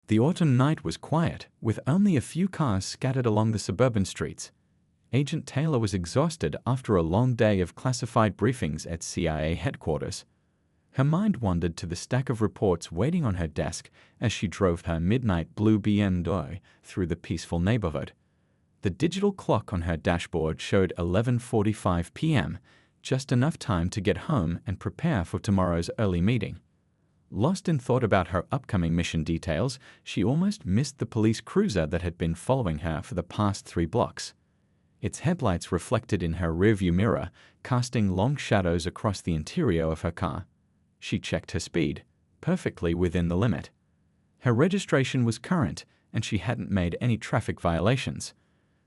The autumn night was quiet, with only a few cars scattered along the suburban streets. Agent Taylor was exhausted after a long day of classified briefings at CIA headquarters. Her mind wandered to the stack of reports waiting on her desk as she drove her midnight blue BMW through the peaceful neighborhood. The digital clock on her dashboard showed 11:45 p.m., just enough time to get home and prepare for tomorrow's early meeting. Lost in thought about her upcoming mission details, she almost missed the police cruiser that had been following her for the past 3 blocks. Its headlights reflected in her rearview mirror, casting long shadows across the interior of her car. She checked her speed, perfectly within the limit. Her registration was current, and she hadn't made any traffic violations.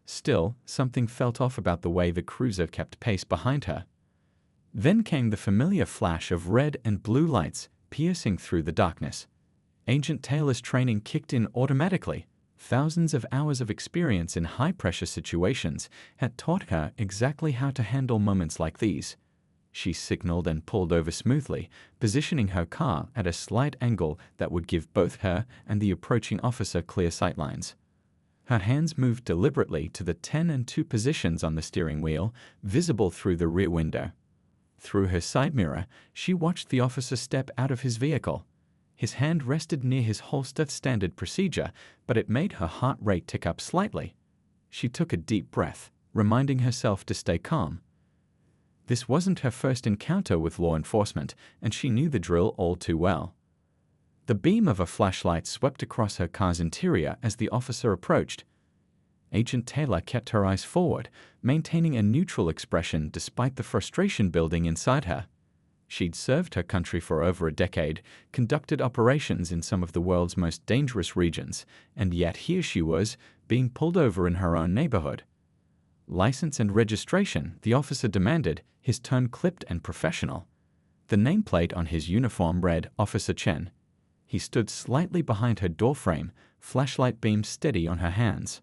Still, something felt off about the way the cruiser kept pace behind her. Then came the familiar flash of red and blue lights piercing through the darkness. Agent Taylor's training kicked in automatically. Thousands of hours of experience in high-pressure situations had taught her exactly how to handle moments like these. She signaled and pulled over smoothly, positioning her car at a slight angle that would give both her and the approaching officer clear sightlines. Her hands moved deliberately to the 10 and 2 positions on the steering wheel, visible through the rear window. Through her side mirror, she watched the officer step out of his vehicle. His hand rested near his holster, standard procedure, but it made her heart rate tick up slightly. She took a deep breath, reminding herself to stay calm. This wasn't her first encounter with law enforcement, and she knew the drill all too well. The beam of a flashlight swept across her car's interior as the officer approached. Agent Taylor kept her eyes forward, maintaining a neutral expression despite the frustration building inside her. She'd served her country for over a decade, conducted operations in some of the world's most dangerous regions, and yet here she was, being pulled over in her own neighborhood. License and registration, the officer demanded, his tone clipped and professional. The nameplate on his uniform read Officer Chen. He stood slightly behind her doorframe, flashlight beam steady on her hands.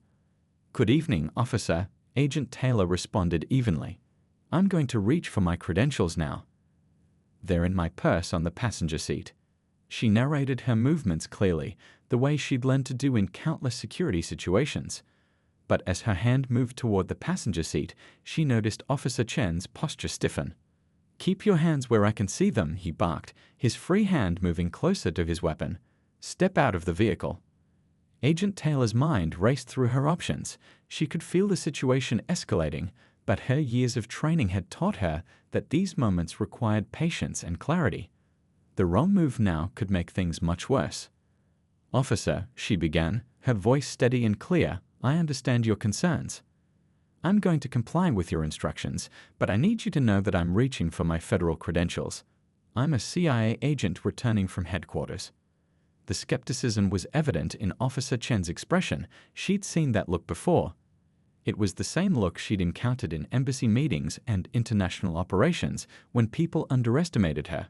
"Good evening, officer," Agent Taylor responded evenly. "I'm going to reach for my credentials now. They're in my purse on the passenger seat." She narrated her movements clearly, the way she'd learned to do in countless security situations. But as her hand moved toward the passenger seat, she noticed Officer Chen's posture stiffen. "Keep your hands where I can see them," he barked, his free hand moving closer to his weapon. "Step out of the vehicle." Agent Taylor's mind raced through her options. She could feel the situation escalating, but her years of training had taught her that these moments required patience and clarity. The wrong move now could make things much worse. "Officer," she began, her voice steady and clear, "I understand your concerns. I'm going to comply with your instructions, but I need you to know that I'm reaching for my federal credentials. I'm a CIA agent returning from headquarters." The skepticism was evident in Officer Chen's expression. She'd seen that look before. It was the same look she'd encountered in embassy meetings and international operations when people underestimated her.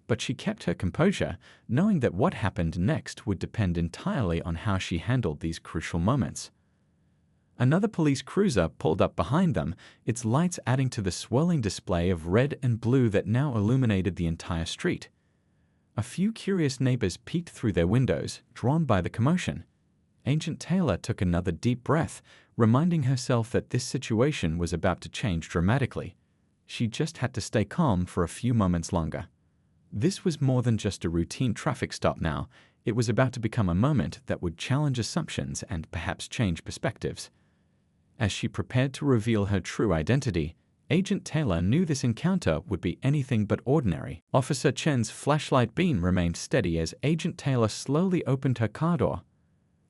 But she kept her composure, knowing that what happened next would depend entirely on how she handled these crucial moments. Another police cruiser pulled up behind them, its lights adding to the swirling display of red and blue that now illuminated the entire street. A few curious neighbors peeked through their windows, drawn by the commotion. Agent Taylor took another deep breath, reminding herself that this situation was about to change dramatically. She just had to stay calm for a few moments longer. This was more than just a routine traffic stop now. It was about to become a moment that would challenge assumptions and perhaps change perspectives. As she prepared to reveal her true identity, Agent Taylor knew this encounter would be anything but ordinary. Officer Chen's flashlight beam remained steady as Agent Taylor slowly opened her car door.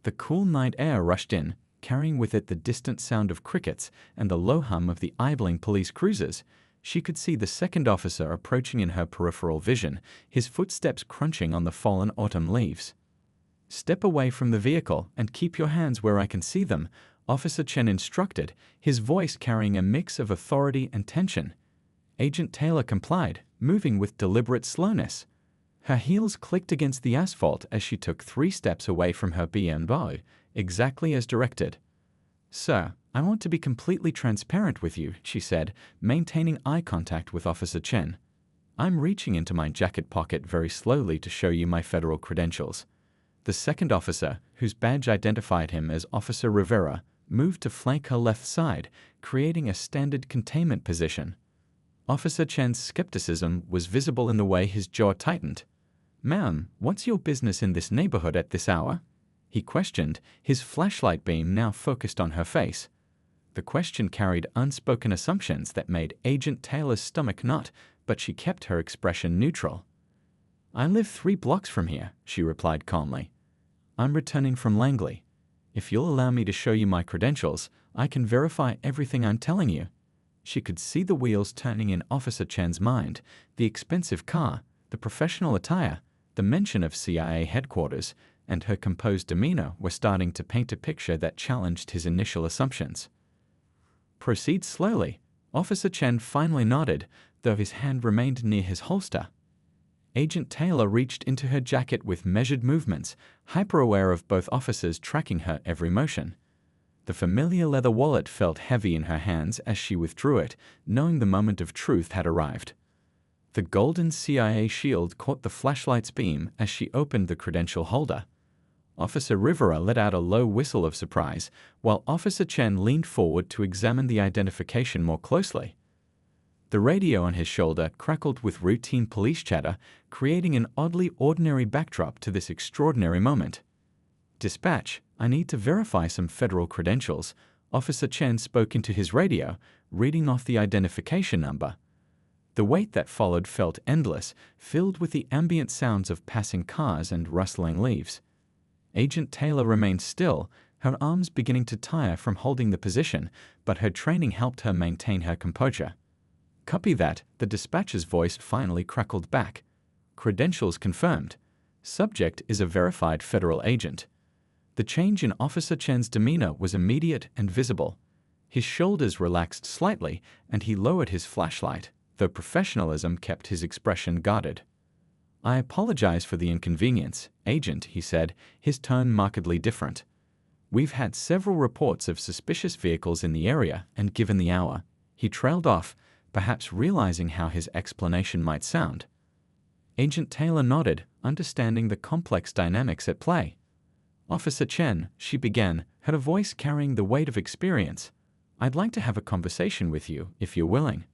The cool night air rushed in, carrying with it the distant sound of crickets and the low hum of the idling police cruisers. She could see the second officer approaching in her peripheral vision, his footsteps crunching on the fallen autumn leaves. "Step away from the vehicle and keep your hands where I can see them," Officer Chen instructed, his voice carrying a mix of authority and tension. Agent Taylor complied, moving with deliberate slowness. Her heels clicked against the asphalt as she took 3 steps away from her BMW, exactly as directed. "Sir, I want to be completely transparent with you," she said, maintaining eye contact with Officer Chen. "I'm reaching into my jacket pocket very slowly to show you my federal credentials." The The second officer, whose badge identified him as Officer Rivera, moved to flank her left side, creating a standard containment position. Officer Chen's skepticism was visible in the way his jaw tightened. "Ma'am, what's your business in this neighborhood at this hour?" he questioned, his flashlight beam now focused on her face. The question carried unspoken assumptions that made Agent Taylor's stomach knot, but she kept her expression neutral. "I live 3 blocks from here," she replied calmly. "I'm returning from Langley. If you'll allow me to show you my credentials, I can verify everything I'm telling you." She could see the wheels turning in Officer Chen's mind, the expensive car, the professional attire, the mention of CIA headquarters, and her composed demeanor were starting to paint a picture that challenged his initial assumptions. "Proceed slowly," Officer Chen finally nodded, though his hand remained near his holster. Agent Taylor reached into her jacket with measured movements, hyper-aware of both officers tracking her every motion. The familiar leather wallet felt heavy in her hands as she withdrew it, knowing the moment of truth had arrived. The golden CIA shield caught the flashlight's beam as she opened the credential holder. Officer Rivera let out a low whistle of surprise, while Officer Chen leaned forward to examine the identification more closely. The radio on his shoulder crackled with routine police chatter, creating an oddly ordinary backdrop to this extraordinary moment. "Dispatch, I need to verify some federal credentials," Officer Chen spoke into his radio, reading off the identification number. The wait that followed felt endless, filled with the ambient sounds of passing cars and rustling leaves. Agent Taylor remained still, her arms beginning to tire from holding the position, but her training helped her maintain her composure. "Copy that," the dispatcher's voice finally crackled back. "Credentials confirmed. Subject is a verified federal agent." The change in Officer Chen's demeanor was immediate and visible. His shoulders relaxed slightly, and he lowered his flashlight, though professionalism kept his expression guarded. "I apologize for the inconvenience, Agent," he said, his tone markedly different. "We've had several reports of suspicious vehicles in the area, and given the hour," he trailed off, perhaps realizing how his explanation might sound. Agent Taylor nodded, understanding the complex dynamics at play. "Officer Chen," she began, her voice carrying the weight of experience, "I'd like to have a conversation with you, if you're willing.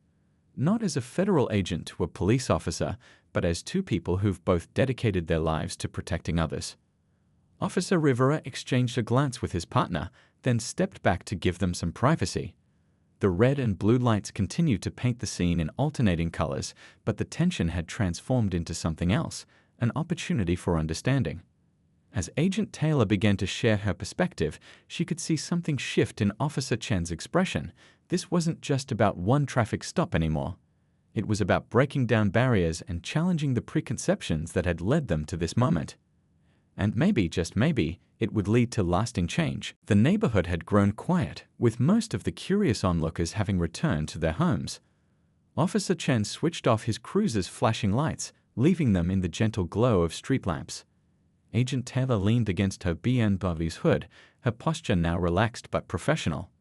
Not as a federal agent to a police officer, but as 2 people who've both dedicated their lives to protecting others." Officer Rivera exchanged a glance with his partner, then stepped back to give them some privacy. The red and blue lights continued to paint the scene in alternating colors, but the tension had transformed into something else, an opportunity for understanding. As Agent Taylor began to share her perspective, she could see something shift in Officer Chen's expression. This wasn't just about one traffic stop anymore. It was about breaking down barriers and challenging the preconceptions that had led them to this moment. And maybe, just maybe, it would lead to lasting change. The neighborhood had grown quiet, with most of the curious onlookers having returned to their homes. Officer Chen switched off his cruiser's flashing lights, leaving them in the gentle glow of street lamps. Agent Taylor leaned against her BMW's hood, her posture now relaxed but professional.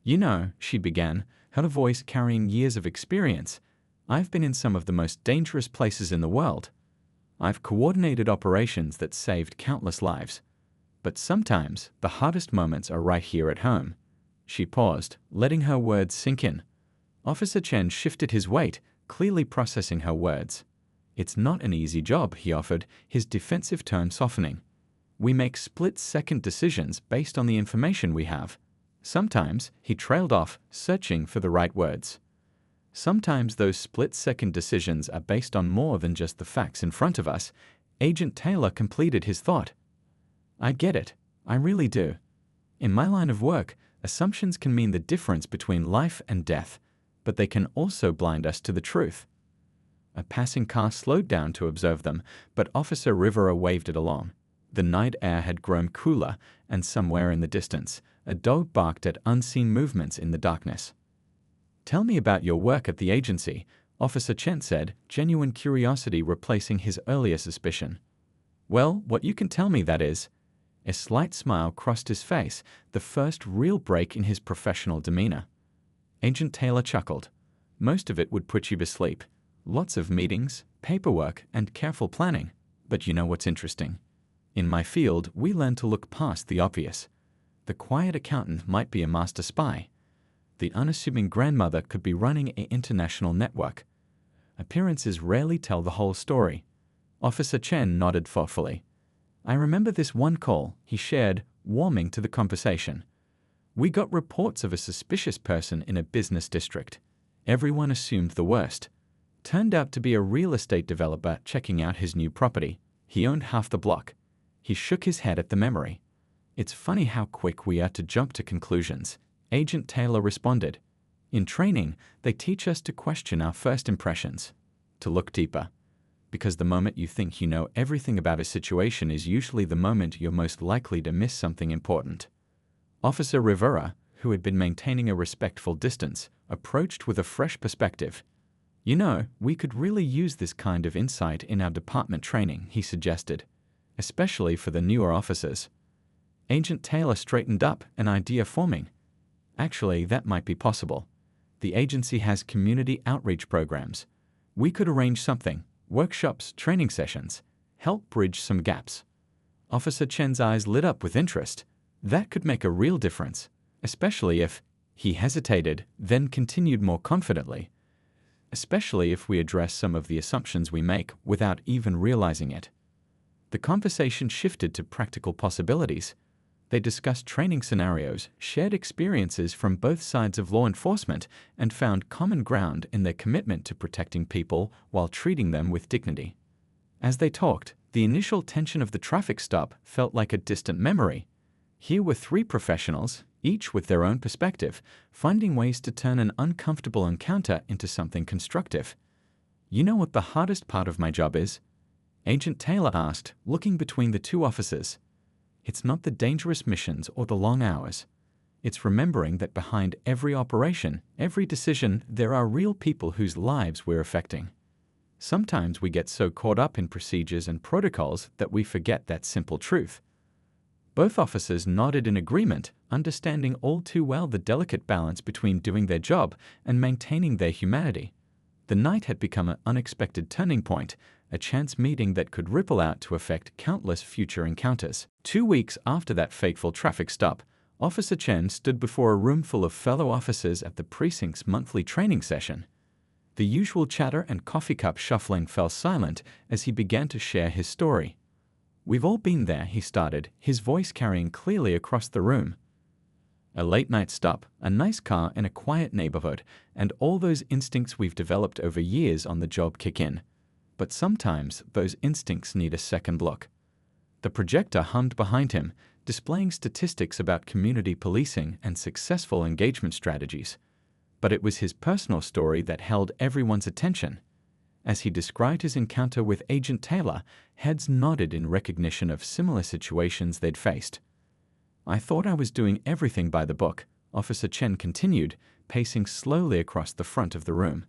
"You know," she began, her voice carrying years of experience, "I've been in some of the most dangerous places in the world. I've coordinated operations that saved countless lives. But sometimes the hardest moments are right here at home." She paused, letting her words sink in. Officer Chen shifted his weight, clearly processing her words. "It's not an easy job," he offered, his defensive tone softening. "We make split-second decisions based on the information we have. Sometimes," he trailed off, searching for the right words. "Sometimes those split-second decisions are based on more than just the facts in front of us." Agent Taylor completed his thought. "I get it. I really do. In my line of work, assumptions can mean the difference between life and death, but they can also blind us to the truth." A passing car slowed down to observe them, but Officer Rivera waved it along. The night air had grown cooler, and somewhere in the distance, a dog barked at unseen movements in the darkness. "Tell me about your work at the agency," Officer Chen said, genuine curiosity replacing his earlier suspicion. "Well, what you can tell me, that is." A slight smile crossed his face, the first real break in his professional demeanor. Agent Taylor chuckled. "Most of it would put you to sleep. Lots of meetings, paperwork, and careful planning. But you know what's interesting? In my field, we learn to look past the obvious. The quiet accountant might be a master spy. The unassuming grandmother could be running an international network. Appearances rarely tell the whole story. Officer Chen nodded thoughtfully. I remember this one call, he shared, warming to the conversation. We got reports of a suspicious person in a business district. Everyone assumed the worst. Turned out to be a real estate developer checking out his new property. He owned half the block. He shook his head at the memory. It's funny how quick we are to jump to conclusions, Agent Taylor responded. In training, they teach us to question our first impressions, to look deeper. Because the moment you think you know everything about a situation is usually the moment you're most likely to miss something important. Officer Rivera, who had been maintaining a respectful distance, approached with a fresh perspective. You know, we could really use this kind of insight in our department training, he suggested, especially for the newer officers. Agent Taylor straightened up, an idea forming. Actually, that might be possible. The agency has community outreach programs. We could arrange something, workshops, training sessions, help bridge some gaps. Officer Chen's eyes lit up with interest. That could make a real difference, especially if, he hesitated, then continued more confidently, especially if we address some of the assumptions we make without even realizing it. The conversation shifted to practical possibilities. They discussed training scenarios, shared experiences from both sides of law enforcement, and found common ground in their commitment to protecting people while treating them with dignity. As they talked, the initial tension of the traffic stop felt like a distant memory. Here were three professionals, each with their own perspective, finding ways to turn an uncomfortable encounter into something constructive. You know what the hardest part of my job is? Agent Taylor asked, looking between the two officers. It's not the dangerous missions or the long hours. It's remembering that behind every operation, every decision, there are real people whose lives we're affecting. Sometimes we get so caught up in procedures and protocols that we forget that simple truth. Both officers nodded in agreement, understanding all too well the delicate balance between doing their job and maintaining their humanity. The night had become an unexpected turning point, a chance meeting that could ripple out to affect countless future encounters. 2 weeks after that fateful traffic stop, Officer Chen stood before a room full of fellow officers at the precinct's monthly training session. The usual chatter and coffee cup shuffling fell silent as he began to share his story. We've all been there, he started, his voice carrying clearly across the room. A late-night stop, a nice car in a quiet neighborhood, and all those instincts we've developed over years on the job kick in. But sometimes those instincts need a second look. The projector hummed behind him, displaying statistics about community policing and successful engagement strategies. But it was his personal story that held everyone's attention. As he described his encounter with Agent Taylor, heads nodded in recognition of similar situations they'd faced. I thought I was doing everything by the book, Officer Chen continued, pacing slowly across the front of the room.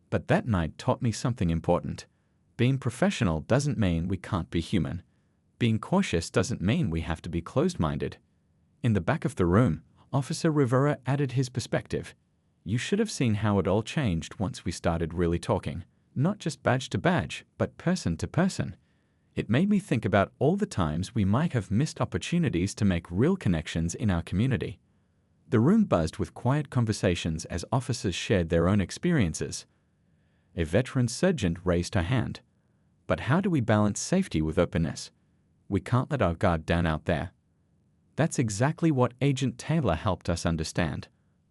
But that night taught me something important. Being professional doesn't mean we can't be human. Being cautious doesn't mean we have to be closed-minded. In the back of the room, Officer Rivera added his perspective. You should have seen how it all changed once we started really talking. Not just badge to badge, but person to person. It made me think about all the times we might have missed opportunities to make real connections in our community. The room buzzed with quiet conversations as officers shared their own experiences. A veteran sergeant raised her hand. But how do we balance safety with openness? We can't let our guard down out there. That's exactly what Agent Taylor helped us understand.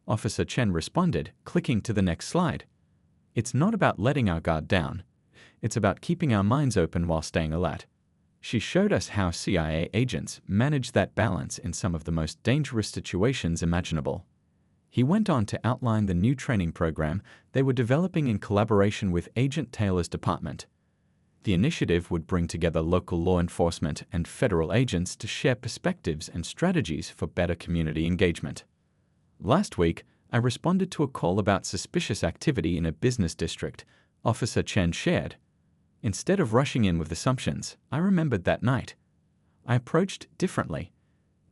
Officer Chen responded, clicking to the next slide. It's not about letting our guard down. It's about keeping our minds open while staying alert. She showed us how CIA agents manage that balance in some of the most dangerous situations imaginable. He went on to outline the new training program they were developing in collaboration with Agent Taylor's department. The initiative would bring together local law enforcement and federal agents to share perspectives and strategies for better community engagement. Last week, I responded to a call about suspicious activity in a business district, Officer Chen shared. Instead of rushing in with assumptions, I remembered that night. I approached differently.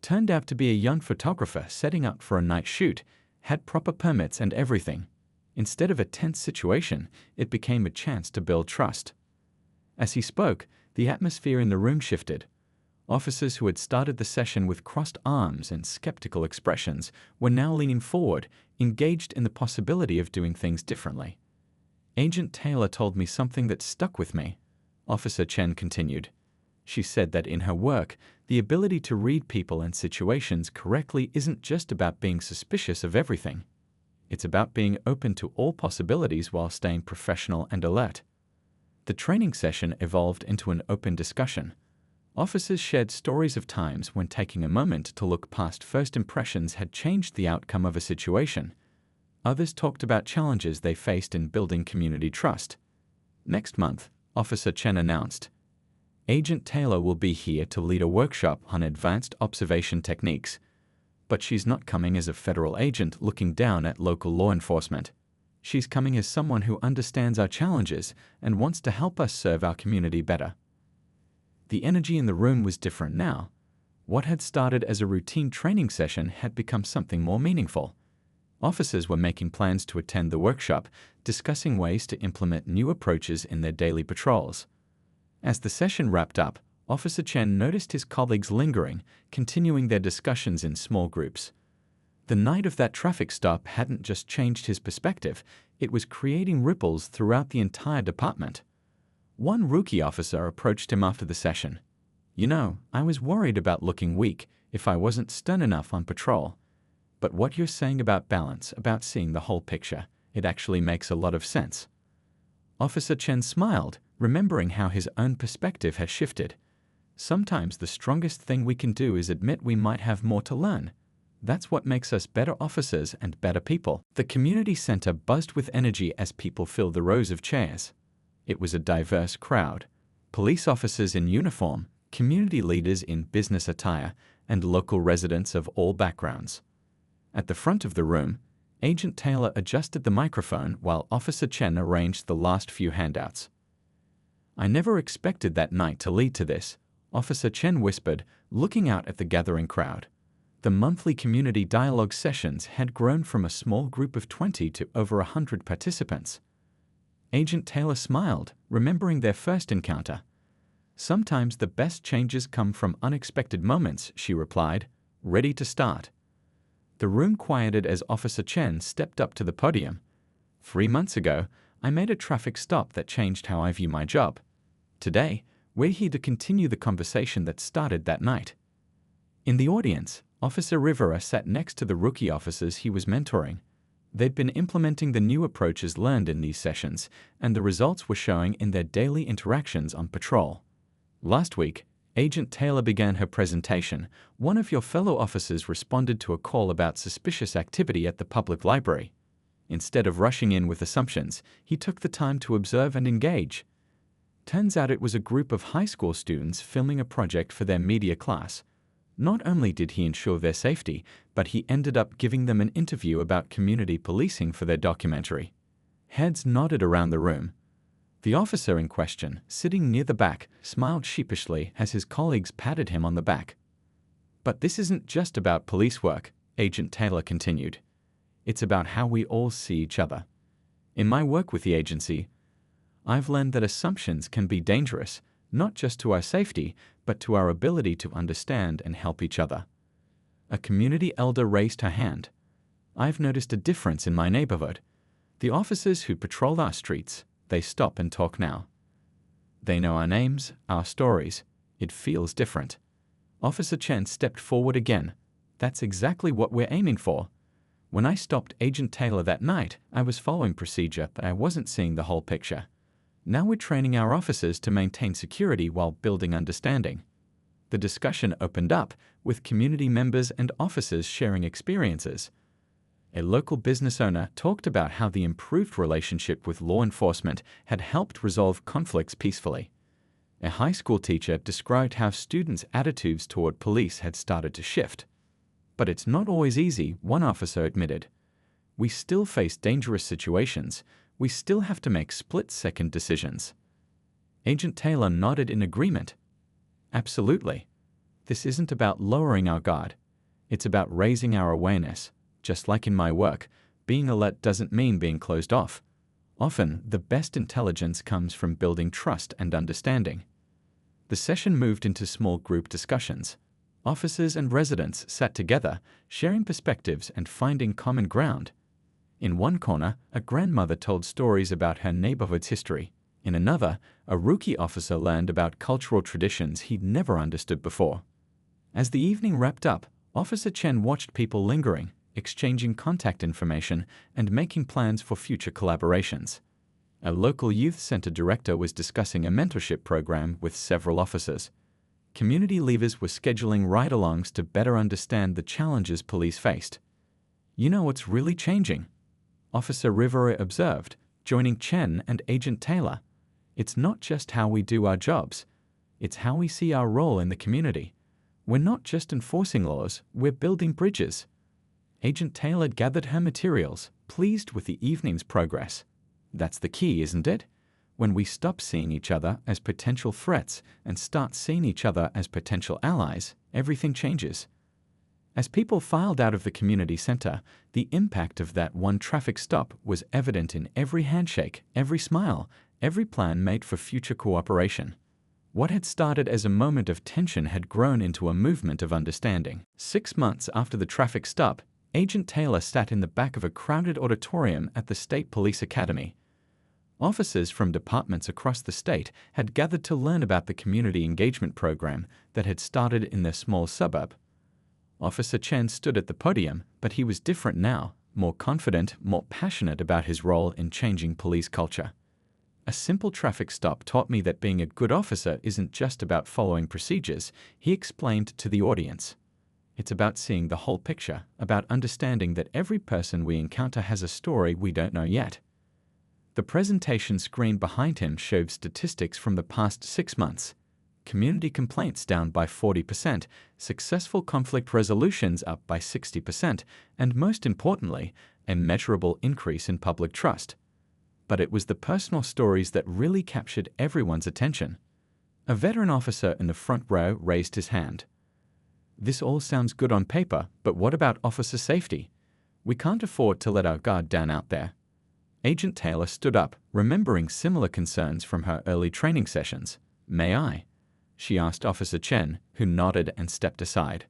Turned out to be a young photographer setting up for a night shoot, had proper permits and everything. Instead of a tense situation, it became a chance to build trust. As he spoke, the atmosphere in the room shifted. Officers who had started the session with crossed arms and skeptical expressions were now leaning forward, engaged in the possibility of doing things differently. Agent Taylor told me something that stuck with me, Officer Chen continued. She said that in her work, the ability to read people and situations correctly isn't just about being suspicious of everything. It's about being open to all possibilities while staying professional and alert. The training session evolved into an open discussion. Officers shared stories of times when taking a moment to look past first impressions had changed the outcome of a situation. Others talked about challenges they faced in building community trust. Next month, Officer Chen announced, Agent Taylor will be here to lead a workshop on advanced observation techniques. But she's not coming as a federal agent looking down at local law enforcement. She's coming as someone who understands our challenges and wants to help us serve our community better. The energy in the room was different now. What had started as a routine training session had become something more meaningful. Officers were making plans to attend the workshop, discussing ways to implement new approaches in their daily patrols. As the session wrapped up, Officer Chen noticed his colleagues lingering, continuing their discussions in small groups. The night of that traffic stop hadn't just changed his perspective, it was creating ripples throughout the entire department. One rookie officer approached him after the session. You know, I was worried about looking weak if I wasn't stern enough on patrol. But what you're saying about balance, about seeing the whole picture, it actually makes a lot of sense. Officer Chen smiled, remembering how his own perspective had shifted. Sometimes the strongest thing we can do is admit we might have more to learn. That's what makes us better officers and better people. The community center buzzed with energy as people filled the rows of chairs. It was a diverse crowd. Police officers in uniform, community leaders in business attire, and local residents of all backgrounds. At the front of the room, Agent Taylor adjusted the microphone while Officer Chen arranged the last few handouts. I never expected that night to lead to this, Officer Chen whispered, looking out at the gathering crowd. The monthly community dialogue sessions had grown from a small group of 20 to over 100 participants. Agent Taylor smiled, remembering their first encounter. Sometimes the best changes come from unexpected moments, she replied, ready to start. The room quieted as Officer Chen stepped up to the podium. 3 months ago, I made a traffic stop that changed how I view my job. Today, we're here to continue the conversation that started that night. In the audience, Officer Rivera sat next to the rookie officers he was mentoring. They'd been implementing the new approaches learned in these sessions, and the results were showing in their daily interactions on patrol. Last week, Agent Taylor began her presentation. One of your fellow officers responded to a call about suspicious activity at the public library. Instead of rushing in with assumptions, he took the time to observe and engage. Turns out it was a group of high school students filming a project for their media class. Not only did he ensure their safety, but he ended up giving them an interview about community policing for their documentary. Heads nodded around the room. The officer in question, sitting near the back, smiled sheepishly as his colleagues patted him on the back. But this isn't just about police work, Agent Taylor continued. It's about how we all see each other. In my work with the agency, I've learned that assumptions can be dangerous, not just to our safety, but to our ability to understand and help each other. A community elder raised her hand. I've noticed a difference in my neighborhood. The officers who patrol our streets, they stop and talk now. They know our names, our stories. It feels different. Officer Chen stepped forward again. That's exactly what we're aiming for. When I stopped Agent Taylor that night, I was following procedure, but I wasn't seeing the whole picture. Now we're training our officers to maintain security while building understanding. The discussion opened up, with community members and officers sharing experiences. A local business owner talked about how the improved relationship with law enforcement had helped resolve conflicts peacefully. A high school teacher described how students' attitudes toward police had started to shift. But it's not always easy, one officer admitted. We still face dangerous situations. We still have to make split-second decisions. Agent Taylor nodded in agreement. Absolutely. This isn't about lowering our guard. It's about raising our awareness. Just like in my work, being alert doesn't mean being closed off. Often, the best intelligence comes from building trust and understanding. The session moved into small group discussions. Officers and residents sat together, sharing perspectives and finding common ground. In one corner, a grandmother told stories about her neighborhood's history. In another, a rookie officer learned about cultural traditions he'd never understood before. As the evening wrapped up, Officer Chen watched people lingering, exchanging contact information, and making plans for future collaborations. A local youth center director was discussing a mentorship program with several officers. Community leaders were scheduling ride-alongs to better understand the challenges police faced. "You know what's really changing?" Officer Rivera observed, joining Chen and Agent Taylor. "It's not just how we do our jobs. It's how we see our role in the community. We're not just enforcing laws, we're building bridges." Agent Taylor gathered her materials, pleased with the evening's progress. That's the key, isn't it? When we stop seeing each other as potential threats and start seeing each other as potential allies, everything changes. As people filed out of the community center, the impact of that one traffic stop was evident in every handshake, every smile, every plan made for future cooperation. What had started as a moment of tension had grown into a movement of understanding. 6 months after the traffic stop, Agent Taylor sat in the back of a crowded auditorium at the State Police Academy. Officers from departments across the state had gathered to learn about the community engagement program that had started in their small suburb. Officer Chen stood at the podium, but he was different now, more confident, more passionate about his role in changing police culture. "A simple traffic stop taught me that being a good officer isn't just about following procedures," he explained to the audience. "It's about seeing the whole picture, about understanding that every person we encounter has a story we don't know yet." The presentation screen behind him showed statistics from the past 6 months. Community complaints down by 40%, successful conflict resolutions up by 60%, and most importantly, a measurable increase in public trust. But it was the personal stories that really captured everyone's attention. A veteran officer in the front row raised his hand. "This all sounds good on paper, but what about officer safety? We can't afford to let our guard down out there." Agent Taylor stood up, remembering similar concerns from her early training sessions. "May I?" she asked Officer Chen, who nodded and stepped aside.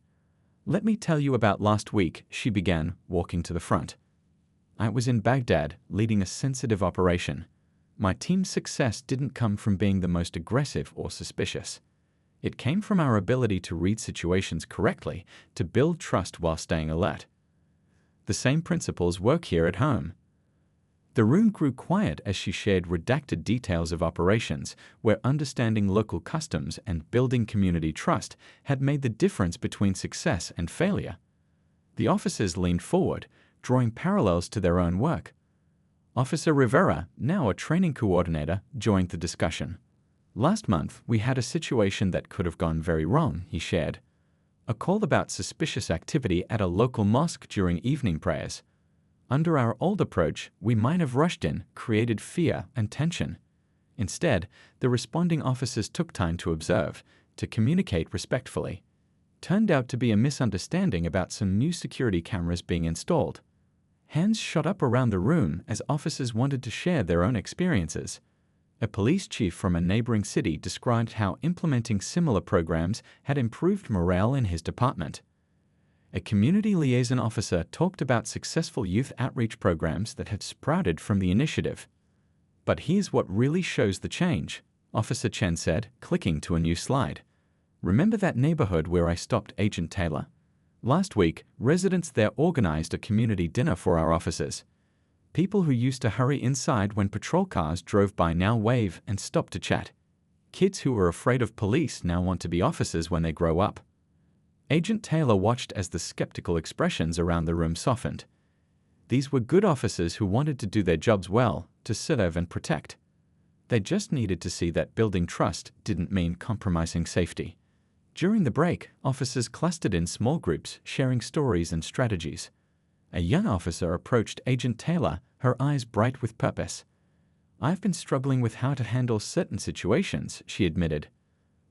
"Let me tell you about last week," she began, walking to the front. "I was in Baghdad, leading a sensitive operation. My team's success didn't come from being the most aggressive or suspicious. It came from our ability to read situations correctly, to build trust while staying alert. The same principles work here at home." The room grew quiet as she shared redacted details of operations where understanding local customs and building community trust had made the difference between success and failure. The officers leaned forward, drawing parallels to their own work. Officer Rivera, now a training coordinator, joined the discussion. "Last month, we had a situation that could have gone very wrong," he shared. "A call about suspicious activity at a local mosque during evening prayers. Under our old approach, we might have rushed in, created fear and tension. Instead, the responding officers took time to observe, to communicate respectfully. Turned out to be a misunderstanding about some new security cameras being installed." Hands shot up around the room as officers wanted to share their own experiences. A police chief from a neighboring city described how implementing similar programs had improved morale in his department. A community liaison officer talked about successful youth outreach programs that had sprouted from the initiative. "But here's what really shows the change," Officer Chen said, clicking to a new slide. "Remember that neighborhood where I stopped Agent Taylor? Last week, residents there organized a community dinner for our officers. People who used to hurry inside when patrol cars drove by now wave and stop to chat. Kids who were afraid of police now want to be officers when they grow up." Agent Taylor watched as the skeptical expressions around the room softened. These were good officers who wanted to do their jobs well, to serve and protect. They just needed to see that building trust didn't mean compromising safety. During the break, officers clustered in small groups, sharing stories and strategies. A young officer approached Agent Taylor, her eyes bright with purpose. "I've been struggling with how to handle certain situations," she admitted.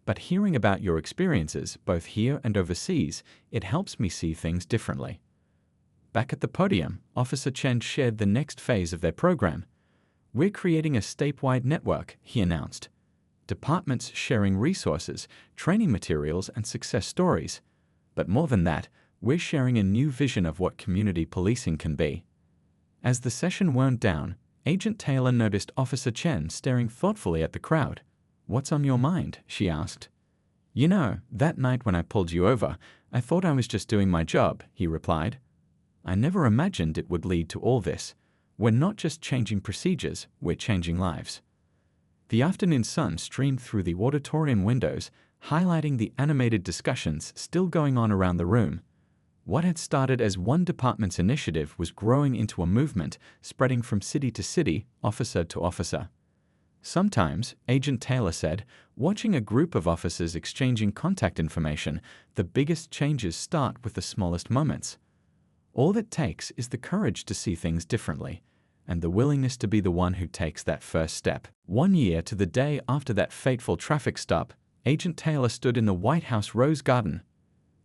"But hearing about your experiences, both here and overseas, it helps me see things differently." Back at the podium, Officer Chen shared the next phase of their program. "We're creating a statewide network," he announced. departments sharing resources, training materials, and success stories. But more than that, we're sharing a new vision of what community policing can be. As the session wound down, Agent Taylor noticed Officer Chen staring thoughtfully at the crowd. "What's on your mind?" she asked. "You know, that night when I pulled you over, I thought I was just doing my job," he replied. "I never imagined it would lead to all this. We're not just changing procedures, we're changing lives." The afternoon sun streamed through the auditorium windows, highlighting the animated discussions still going on around the room. What had started as one department's initiative was growing into a movement, spreading from city to city, officer to officer. "Sometimes," Agent Taylor said, "watching a group of officers exchanging contact information, the biggest changes start with the smallest moments. All it takes is the courage to see things differently, and the willingness to be the one who takes that first step." 1 year to the day after that fateful traffic stop, Agent Taylor stood in the White House Rose Garden.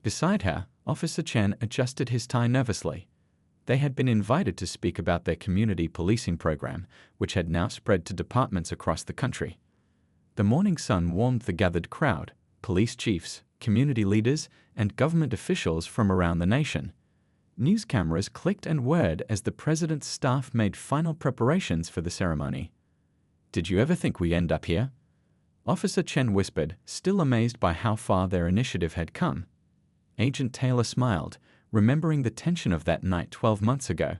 Beside her, Officer Chen adjusted his tie nervously. They had been invited to speak about their community policing program, which had now spread to departments across the country. The morning sun warmed the gathered crowd, police chiefs, community leaders, and government officials from around the nation. News cameras clicked and whirred as the president's staff made final preparations for the ceremony. "Did you ever think we'd end up here?" Officer Chen whispered, still amazed by how far their initiative had come. Agent Taylor smiled, remembering the tension of that night 12 months ago.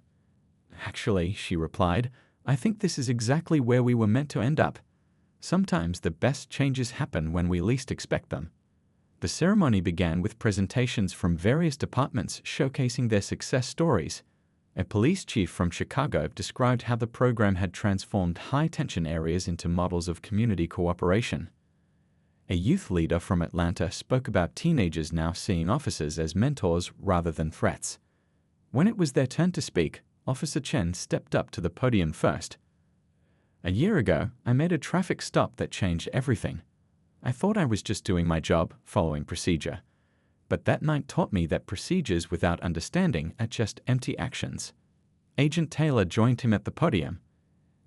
"Actually," she replied, "I think this is exactly where we were meant to end up. Sometimes the best changes happen when we least expect them." The ceremony began with presentations from various departments showcasing their success stories. A police chief from Chicago described how the program had transformed high-tension areas into models of community cooperation. A youth leader from Atlanta spoke about teenagers now seeing officers as mentors rather than threats. When it was their turn to speak, Officer Chen stepped up to the podium first. "A year ago, I made a traffic stop that changed everything. I thought I was just doing my job, following procedure. But that night taught me that procedures without understanding are just empty actions." Agent Taylor joined him at the podium.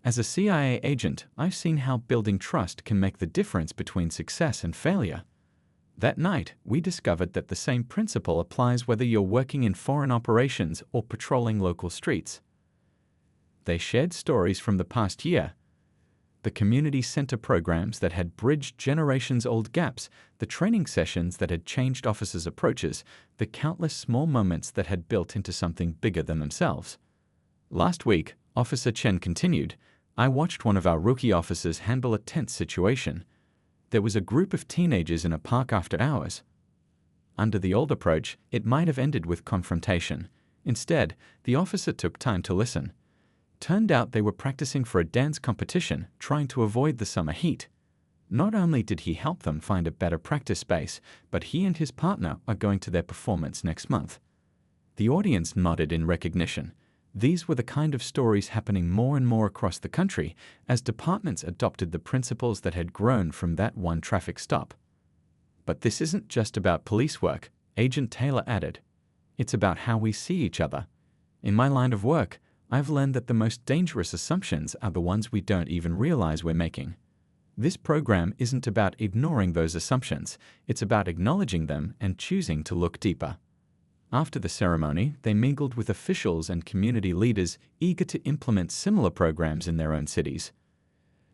"As a CIA agent, I've seen how building trust can make the difference between success and failure. That night, we discovered that the same principle applies whether you're working in foreign operations or patrolling local streets." They shared stories from the past year. The community center programs that had bridged generations-old gaps, the training sessions that had changed officers' approaches, the countless small moments that had built into something bigger than themselves. "Last week," Officer Chen continued, "I watched one of our rookie officers handle a tense situation. There was a group of teenagers in a park after hours. Under the old approach, it might have ended with confrontation. Instead, the officer took time to listen. Turned out they were practicing for a dance competition, trying to avoid the summer heat. Not only did he help them find a better practice space, but he and his partner are going to their performance next month." The audience nodded in recognition. These were the kind of stories happening more and more across the country as departments adopted the principles that had grown from that one traffic stop. "But this isn't just about police work," Agent Taylor added. "It's about how we see each other. In my line of work, I've learned that the most dangerous assumptions are the ones we don't even realize we're making. This program isn't about ignoring those assumptions, it's about acknowledging them and choosing to look deeper." After the ceremony, they mingled with officials and community leaders eager to implement similar programs in their own cities.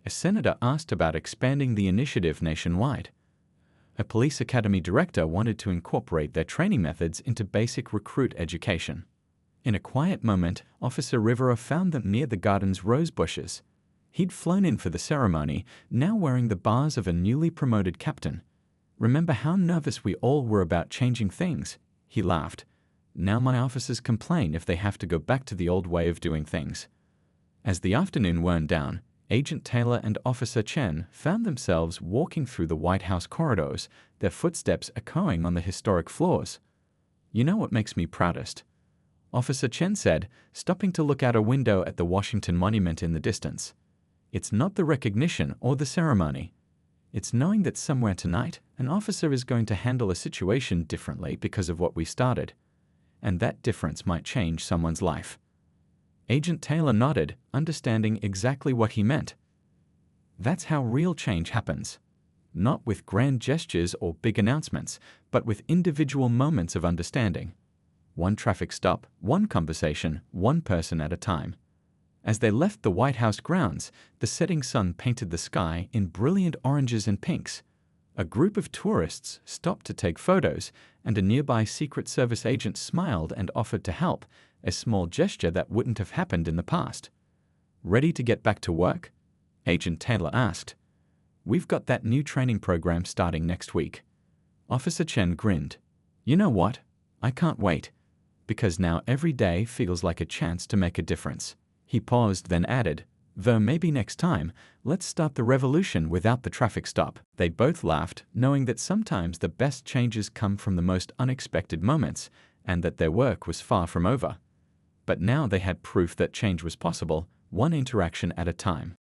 A senator asked about expanding the initiative nationwide. A police academy director wanted to incorporate their training methods into basic recruit education. In a quiet moment, Officer Rivera found them near the garden's rose bushes. He'd flown in for the ceremony, now wearing the bars of a newly promoted captain. "Remember how nervous we all were about changing things?" He laughed. "Now my officers complain if they have to go back to the old way of doing things." As the afternoon wound down, Agent Taylor and Officer Chen found themselves walking through the White House corridors, their footsteps echoing on the historic floors. "You know what makes me proudest?" Officer Chen said, stopping to look out a window at the Washington Monument in the distance. "It's not the recognition or the ceremony. It's knowing that somewhere tonight, an officer is going to handle a situation differently because of what we started. And that difference might change someone's life." Agent Taylor nodded, understanding exactly what he meant. "That's how real change happens. not with grand gestures or big announcements, but with individual moments of understanding. One traffic stop, one conversation, one person at a time. As they left the White House grounds, the setting sun painted the sky in brilliant oranges and pinks. A group of tourists stopped to take photos, and a nearby Secret Service agent smiled and offered to help, a small gesture that wouldn't have happened in the past. "Ready to get back to work?" Agent Taylor asked. "We've got that new training program starting next week." Officer Chen grinned. "You know what? I can't wait. Because now every day feels like a chance to make a difference." He paused, then added, "Though maybe next time, let's start the revolution without the traffic stop." They both laughed, knowing that sometimes the best changes come from the most unexpected moments, and that their work was far from over. But now they had proof that change was possible, one interaction at a time.